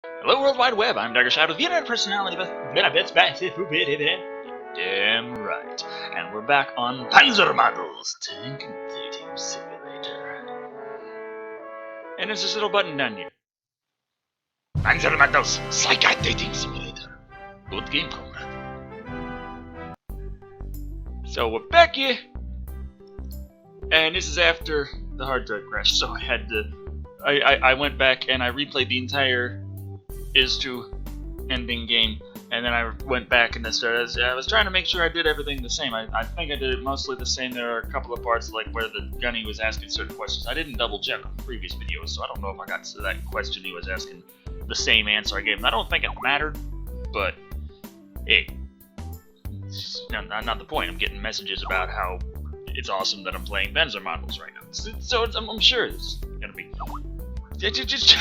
Hello, World Wide Web. I'm Dr. Shado, the internet personality of damn right. And we're back on Panzermadels, Tank Dating Simulator. And there's this little button down here. Panzermadels, Psychic Dating Simulator. Good game, comrade. So we're back here. And this is after the hard drive crash, so I had to... I went back and I replayed the entire is-to ending game, and then I went back and I was trying to make sure I did everything the same. I think I did it mostly the same. There are a couple of parts like where the gunny was asking certain questions. I didn't double check on the previous videos, so I don't know if I got to that question he was asking the same answer I gave him. I don't think it mattered, but hey, not the point. I'm getting messages about how it's awesome that I'm playing Panzermadels right now. So I'm sure it's gonna be. Just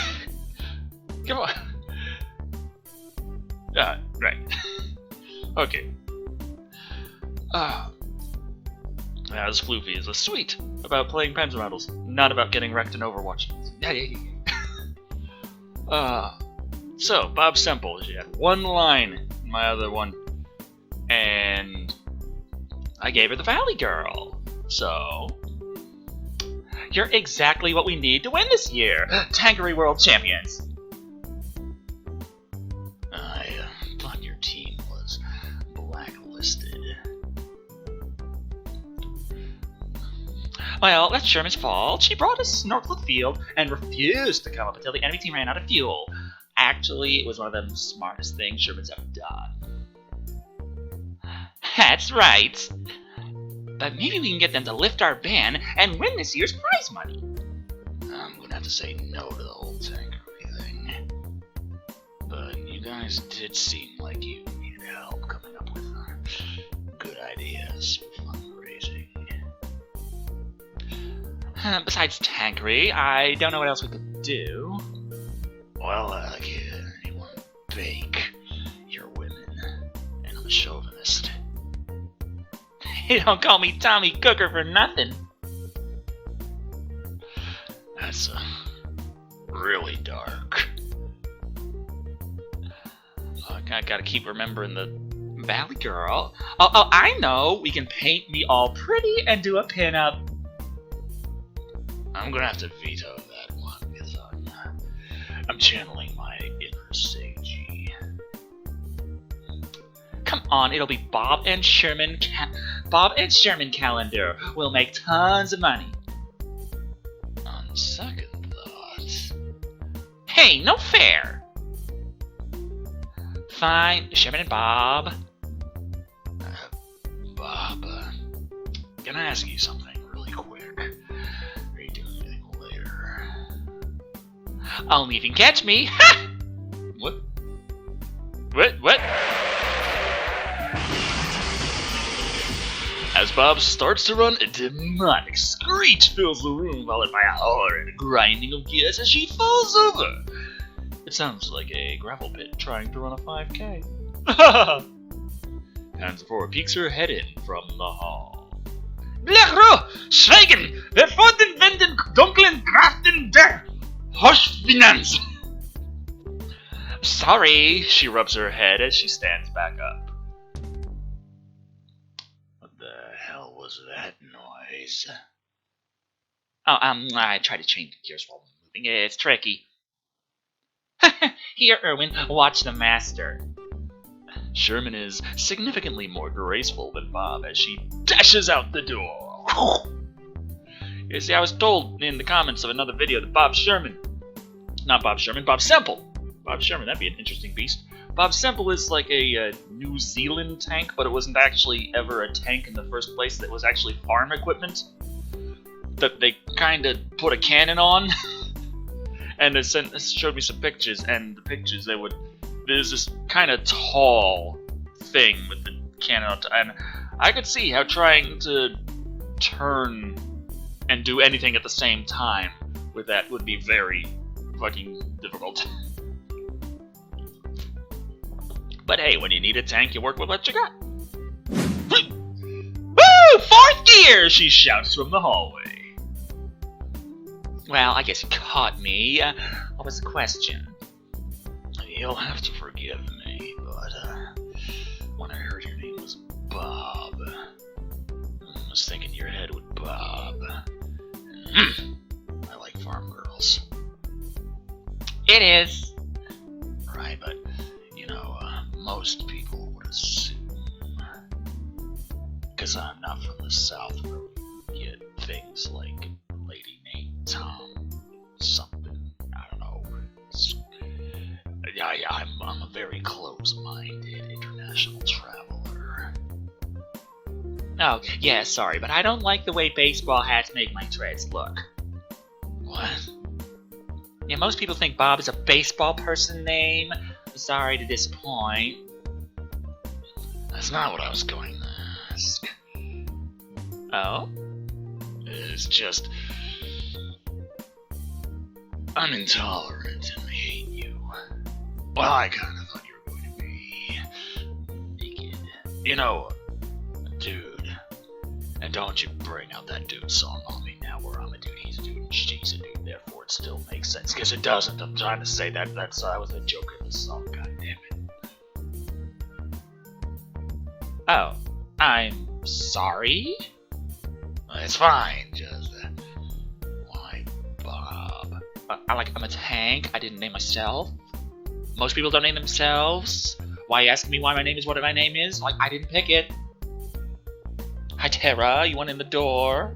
come on. Right. Okay. As Floofy is a sweet about playing Panzermadels, not about getting wrecked in Overwatch. So, Bob Semple, she had one line in my other one, and I gave her the Valley Girl. So, you're exactly what we need to win this year, Tankery World Champions. I thought your team was blacklisted. Well, that's Sherman's fault. She brought us north of the field and refused to come up until the enemy team ran out of fuel. Actually, it was one of the smartest things Sherman's ever done. That's right. But maybe we can get them to lift our ban and win this year's prize money. I'm gonna have to say no to the whole Tankery thing. But you guys did seem like you needed help coming up with good ideas for fundraising. Besides Tankery, I don't know what else we could do. Well, anyone bake your women, and I'm a chauvinist. You don't call me Tommy Cooker for nothing. That's really dark. I gotta keep remembering the Valley Girl. Oh, I know! We can paint me all pretty and do a pin-up. I'm gonna have to veto that one because I'm channeling my inner Sagey. Come on, it'll be Bob and Sherman calendar. We'll make tons of money. On second thought... Hey, no fair! Fine, Sherman and Bob. Bob, can I ask you something really quick? Are you doing anything later? Only if you can catch me. Ha! What? What? As Bob starts to run, a demonic screech fills the room, followed by a horrid grinding of gears as she falls over. It sounds like a gravel pit trying to run a 5K. Panzer peeks her head in from the hall. Blechro! Schweigen! Wer fort den Wenden dunklen Graften der Hochfinanz! Sorry, she rubs her head as she stands back up. What the hell was that noise? Oh, I try to change the gears while moving. It's tricky. Here, Erwin, watch the master. Sherman is significantly more graceful than Bob as she dashes out the door. You see, I was told in the comments of another video that Bob Semple. Bob Sherman, that'd be an interesting beast. Bob Semple is like a New Zealand tank, but it wasn't actually ever a tank in the first place. That was actually farm equipment that they kind of put a cannon on. And they showed me some pictures, and the pictures, there's this kind of tall thing with the cannon on top, and I could see how trying to turn and do anything at the same time with that would be very fucking difficult. But hey, when you need a tank, you work with what you got. Woo! 4th gear! She shouts from the hallway. Well, I guess you caught me. What was the question? You'll have to forgive me, but when I heard your name was Bob, I was thinking your head would bob. I like farm girls. It is. Right, but, most people would assume. Because I'm not from the South where we get things like lady named Tom something. I don't know. I'm a very close-minded international traveler. Oh, yeah, sorry, but I don't like the way baseball hats make my dreads look. What? Yeah, most people think Bob is a baseball person name. Sorry to disappoint. That's not what I was going to ask. Oh? It's just... I'm intolerant and I hate you. Well, I kind of thought you were going to be... naked. Dude. And don't you bring out that dude song on me now where I'm a dude, he's a dude, and she's a dude, therefore it still makes sense. Because it doesn't. I'm trying to say that was a joke in the song, goddammit. Oh. I'm sorry? It's fine, just... why Bob? I'm a tank. I didn't name myself. Most people don't name themselves. Why are you asking me why my name is what my name is? Like, I didn't pick it. Hi, Tara. You want in the door?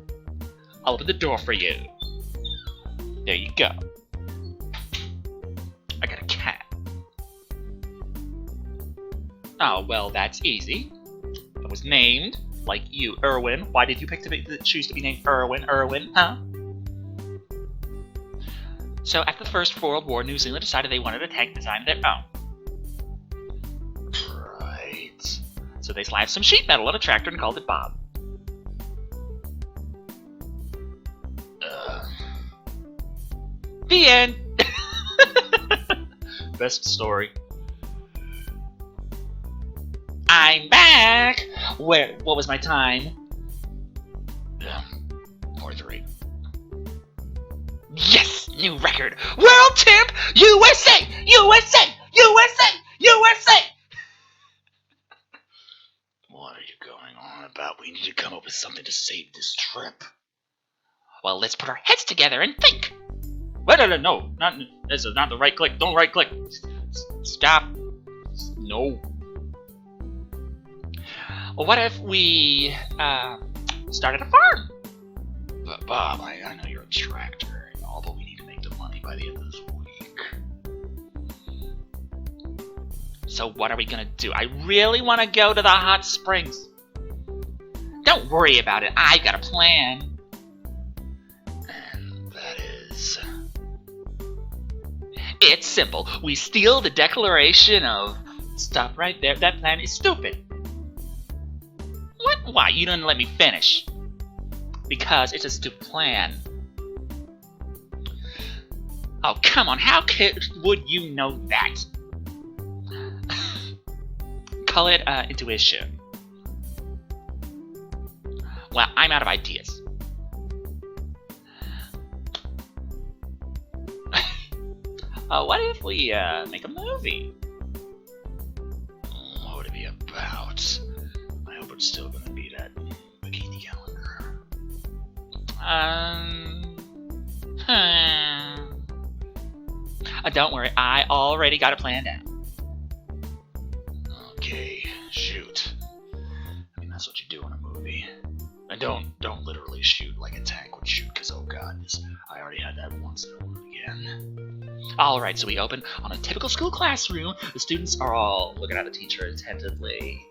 I'll open the door for you. There you go. I got a cat. Oh, well, that's easy. I was named, like you, Erwin. Why did you choose to be named Erwin? Erwin, huh? So, after the First World War, New Zealand decided they wanted a tank design of their own. Right. So they slashed some sheet metal on a tractor and called it Bob. The end! Best story. I'm back! What was my time? 4-3. Yes! New record! World champ! USA! USA! USA! USA! What are you going on about? We need to come up with something to save this trip. Well, let's put our heads together and think! Wait, no, this is not the right click. Don't right click. Stop. No. Well, what if we started a farm? But Bob, I know you're a tractor and all, but we need to make the money by the end of this week. So what are we gonna do? I really want to go to the hot springs. Don't worry about it. I got a plan. And that is... It's simple. We steal the Declaration of... Stop right there. That plan is stupid. What? Why? You didn't let me finish. Because it's a stupid plan. Oh, come on. How would you know that? Call it intuition. Well, I'm out of ideas. What if we make a movie? What would it be about? I hope it's still gonna be that bikini calendar. Don't worry, I already got it planned out. Okay, shoot. I mean, that's what you do in a movie. And don't literally shoot like a tank would shoot, because oh god, I already had that once and I won't again. Alright, so we open on a typical school classroom. The students are all looking at the teacher attentively.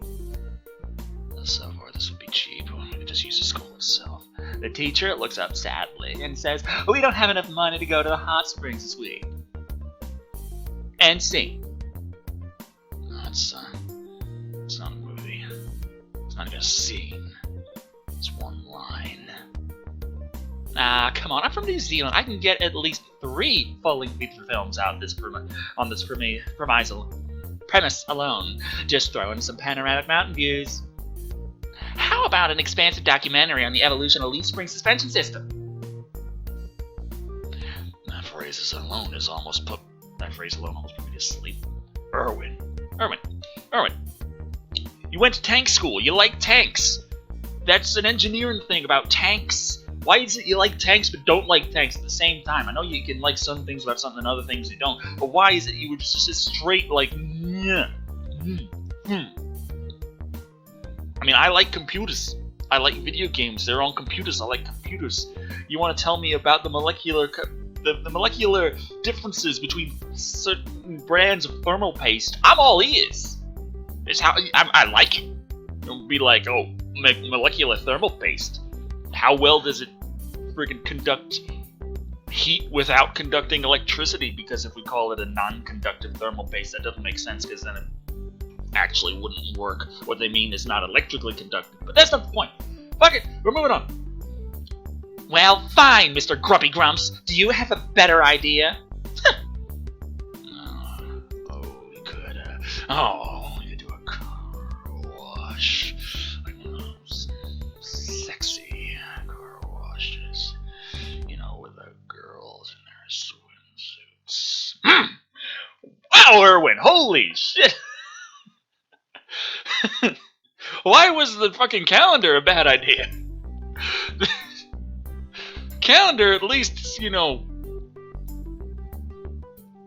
So far, this would be cheap. We could just use the school itself. The teacher looks up sadly and says, "We don't have enough money to go to the hot springs this week." And scene. It's not a movie. It's not even a scene. It's one line. Come on, I'm from New Zealand. I can get at least 3 full-length feature films out on this premise alone. Just throw in some panoramic mountain views. How about an expansive documentary on the evolution of leaf spring suspension system? That phrase alone almost put me to sleep. Erwin. Erwin. You went to tank school. You like tanks. That's an engineering thing about tanks. Why is it you like tanks but don't like tanks at the same time? I know you can like some things about something and other things you don't, but why is it you would just straight like, I mean, I like computers. I like video games. They're on computers. I like computers. You want to tell me about the molecular differences between certain brands of thermal paste? I'm all ears. It's how I like it. It'll be like, oh, molecular thermal paste. How well does it friggin' conduct heat without conducting electricity? Because if we call it a non-conductive thermal paste, that doesn't make sense, because then it actually wouldn't work. What they mean is not electrically conductive. But that's not the point. Fuck it, we're moving on. Well, fine, Mr. Grumpy Grumps. Do you have a better idea? We could do a car wash. Like one of those sexy car washes. You know, with the girls in their swimsuits. Wow, Erwin, holy shit! Why was the fucking calendar a bad idea? Calendar, at least, you know,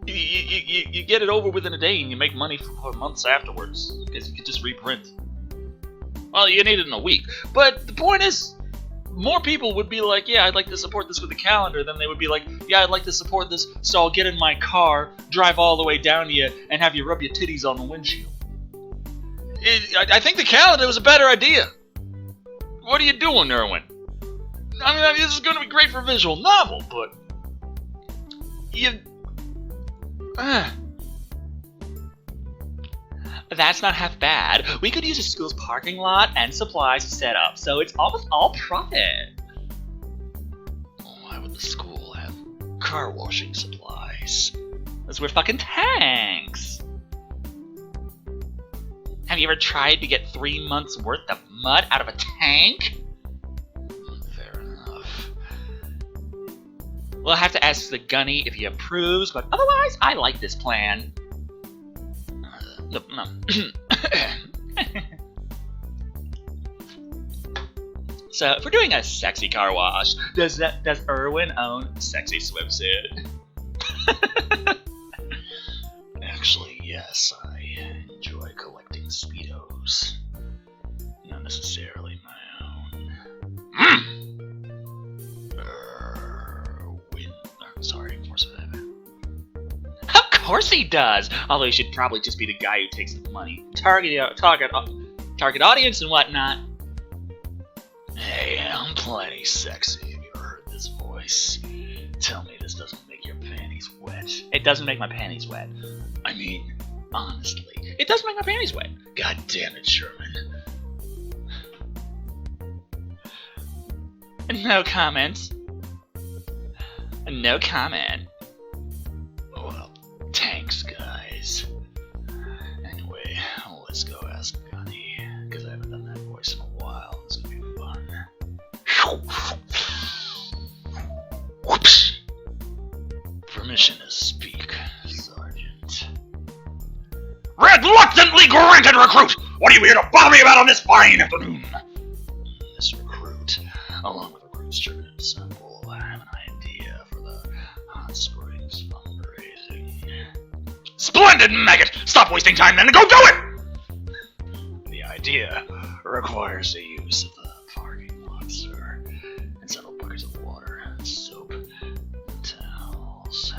you get it over within a day and you make money for months afterwards, because you could just reprint. Well, you need it in a week. But the point is, more people would be like, yeah, I'd like to support this with a calendar, than they would be like, yeah, I'd like to support this, so I'll get in my car, drive all the way down to you, and have you rub your titties on the windshield. I think the calendar was a better idea. What are you doing, Erwin? I mean, this is going to be great for a visual novel, but That's not half bad. We could use a school's parking lot and supplies set up, so it's almost all profit. Why would the school have car washing supplies? Because we're fucking tanks. Have you ever tried to get 3 months worth of mud out of a tank? Fair enough. We'll have to ask the gunny if he approves, but otherwise, I like this plan. No. So, if we're doing a sexy car wash, does Erwin own a sexy swimsuit? Actually, yes, I enjoy collecting Speedos. Not necessarily my own. Sorry, more so. Of course he does! Although he should probably just be the guy who takes the money. Target audience and whatnot. Hey, I'm plenty sexy. Have you ever heard this voice? Tell me this doesn't make your panties wet. It doesn't make my panties wet. I mean, honestly. It does make my panties wet. God damn it, Sherman. No comment. No comment. Well, thanks, guys. Anyway, let's go ask Gunny, because I haven't done that voice in a while. It's gonna be fun. Whoops. Permission to speak, Sergeant. Reluctantly granted, recruit! What are you here to bother me about on this fine afternoon? This recruit, along with recruit's Sherman sample, have an idea for the Hot Springs fundraising. Splendid, maggot! Stop wasting time then and go do it! The idea requires the use of the parking lot, sir, and several buckets of water, soap, and towels.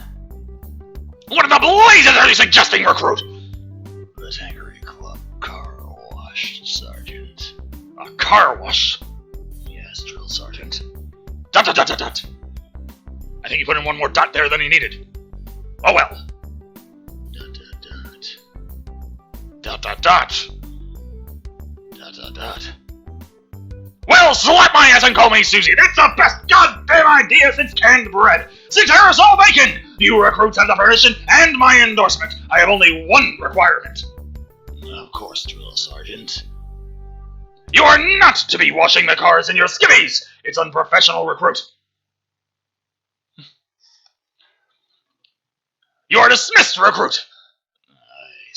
What in the blazes are you suggesting, recruit? The Tankery Club car wash, Sergeant. A car wash? Yes, Drill Sergeant. ... I think you put in one more dot there than he needed. Oh well. ... Well, slap my ass and call me Susie. That's the best goddamn idea since canned bread. 6 aerosol bacon. You recruits have the permission and my endorsement. I have only one requirement. Of course, Drill Sergeant. You are not to be washing the cars in your skivvies. It's unprofessional, recruit. You are dismissed, recruit. Aye,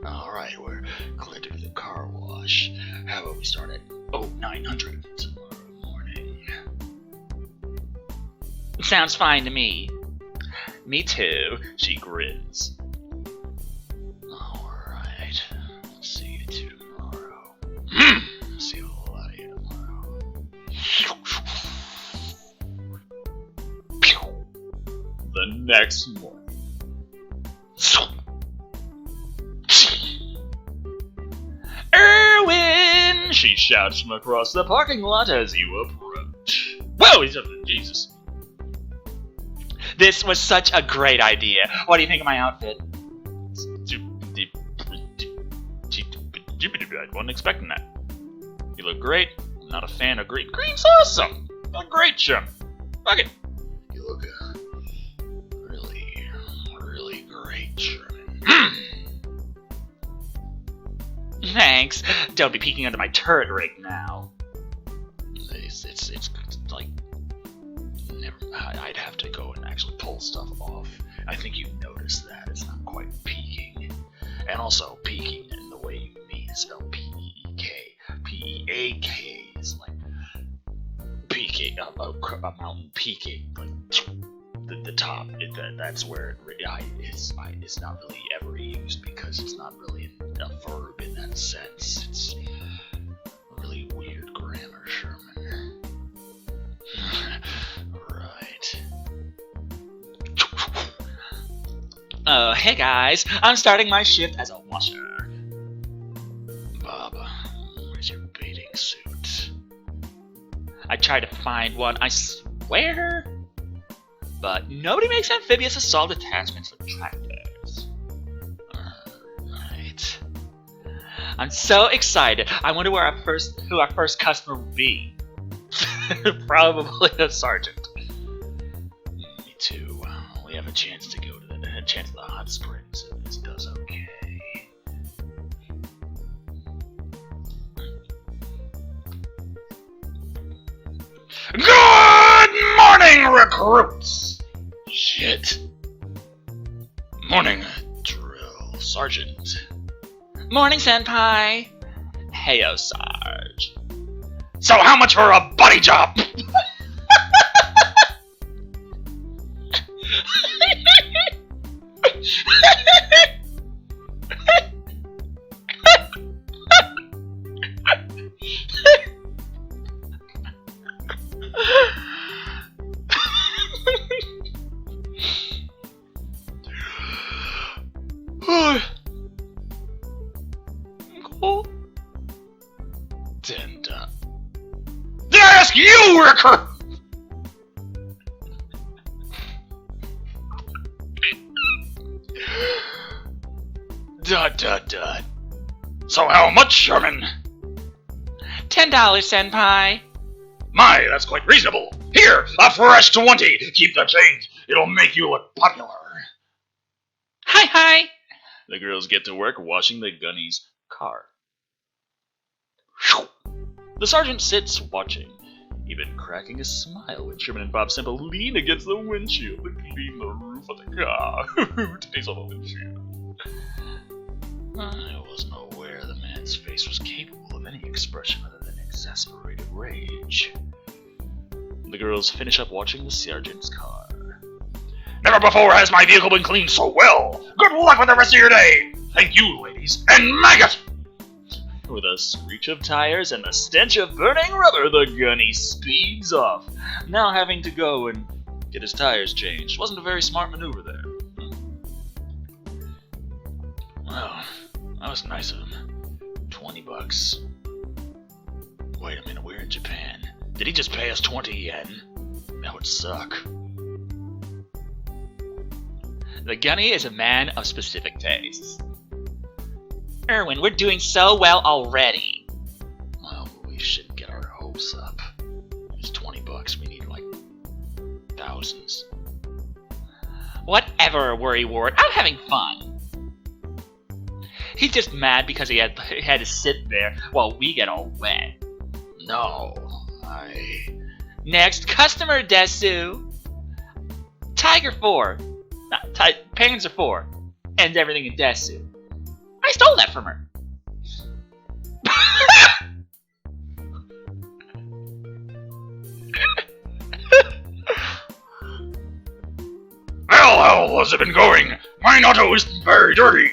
Alright, we're clear to the car wash. How about we start at 0900 tomorrow morning? Sounds fine to me. Me too, she grins. Alright, see you tomorrow. See a lot of you tomorrow. The next morning. Erwin! She shouts from across the parking lot as you approach. Whoa, he's up to Jesus. This was such a great idea. What do you think of my outfit? I wasn't expecting that. You look great. I'm not a fan of green. Green's awesome! You look great, Sherman. Fuck it. You look really great, Sherman. Thanks. Don't be peeking under my turret rig now. It's like I'd have to go and actually pull stuff off. I think you noticed that it's not quite peeking, and also peeking in the way you mean is spelled P-E-E-K. P-E-A-K is like peaking, a mountain peaking, like the top. That's where it's not really ever used because it's not really a verb in that sense. It's really weird grammar, Sherman. Right. Oh, hey guys. I'm starting my shift as a washer. Bob, where's your bathing suit? I tried to find one, I swear. But nobody makes amphibious assault attachments for tractors. Right. I'm so excited. I wonder who our first customer will be. Probably a sergeant. Me too. We have a chance to go to the hot springs if this does okay. Good morning, recruits! Shit. Morning, drill sergeant. Morning, senpai. Heyo, Sarge. So how much for a body job? Cool. And, did I ask you, recruit? Dot. So how much, Sherman? $10, senpai. My, that's quite reasonable. Here, a fresh 20. Keep the change. It'll make you look popular. Hi. The girls get to work washing the gunny's car. The sergeant sits watching, even cracking a smile when Sherman and Bob Simple lean against the windshield to clean the roof of the car. Takes off the windshield. I wasn't aware the man's face was capable of any expression other than exasperated rage. The girls finish up watching the sergeant's car. Never before has my vehicle been cleaned so well! Good luck with the rest of your day! Thank you, ladies, and maggot! With a screech of tires and the stench of burning rubber, the gunny speeds off, now having to go and get his tires changed. Wasn't a very smart maneuver there. Well, that was nice of him. $20. Wait a minute, we're in Japan. Did he just pay us 20 yen? That would suck. The gunny is a man of specific tastes. Erwin, we're doing so well already. Well, we shouldn't get our hopes up. It's $20. We need, like, thousands. Whatever, Worrywart. I'm having fun. He's just mad because he had to sit there while we get all wet. No, Next customer, Desu. Tiger 4. Panzer 4. And everything in Desu. I stole that from her. Well, how has it been going? My auto is very dirty.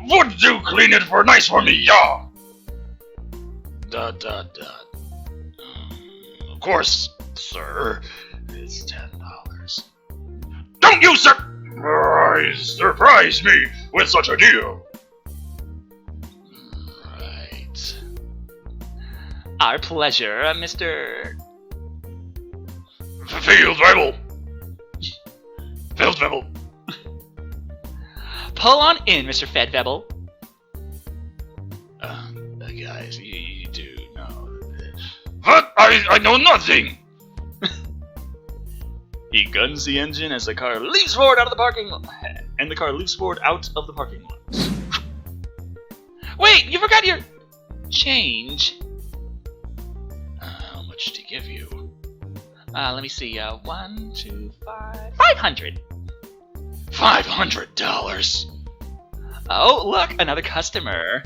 Would you clean it for me, yeah? Of course, sir. It's $10. Don't you surprise me with such a deal. Right. Our pleasure, Mr. Field Rebel. Field Rebel. Pull on in, Mr. Fedvebel. Guys, you do know this. What? I know nothing! He guns the engine as the car leaps forward out of the parking lot. And the car leaps forward out of the parking lot. Wait, you forgot your change. How much to give you? Let me see. 1, 2, 5, 500. $500. Oh, look, another customer.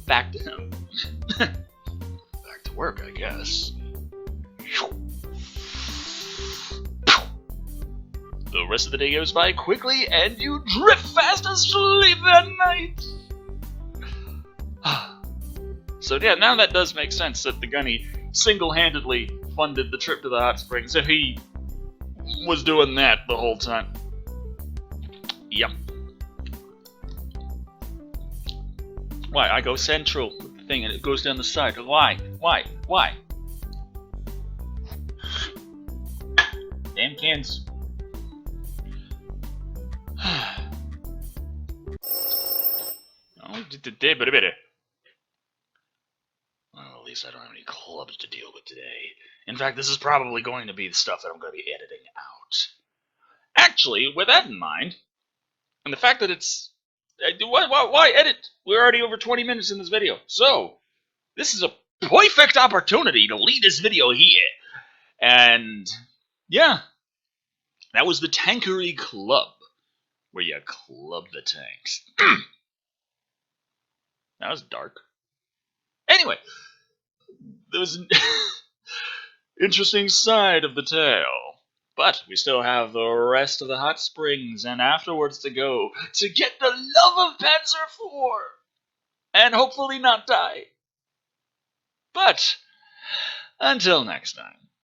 Back to him. Back to work, I guess. The rest of the day goes by quickly, and you drift fast asleep at night. So yeah, now that does make sense that the gunny single-handedly funded the trip to the hot springs if he was doing that the whole time. Yep. Why? I go central with the thing and it goes down the side. Why? Damn cans. Well, at least I don't have any clubs to deal with today. In fact, this is probably going to be the stuff that I'm going to be editing out. Actually, with that in mind, and the fact that it's... Why edit? We're already over 20 minutes in this video. So, this is a perfect opportunity to lead this video here. And, yeah. That was the Tankery Club, where you club the tanks. That was dark. Anyway, there was an interesting side of the tale. But we still have the rest of the hot springs and afterwards to go to get the love of Panzer IV and hopefully not die. But until next time.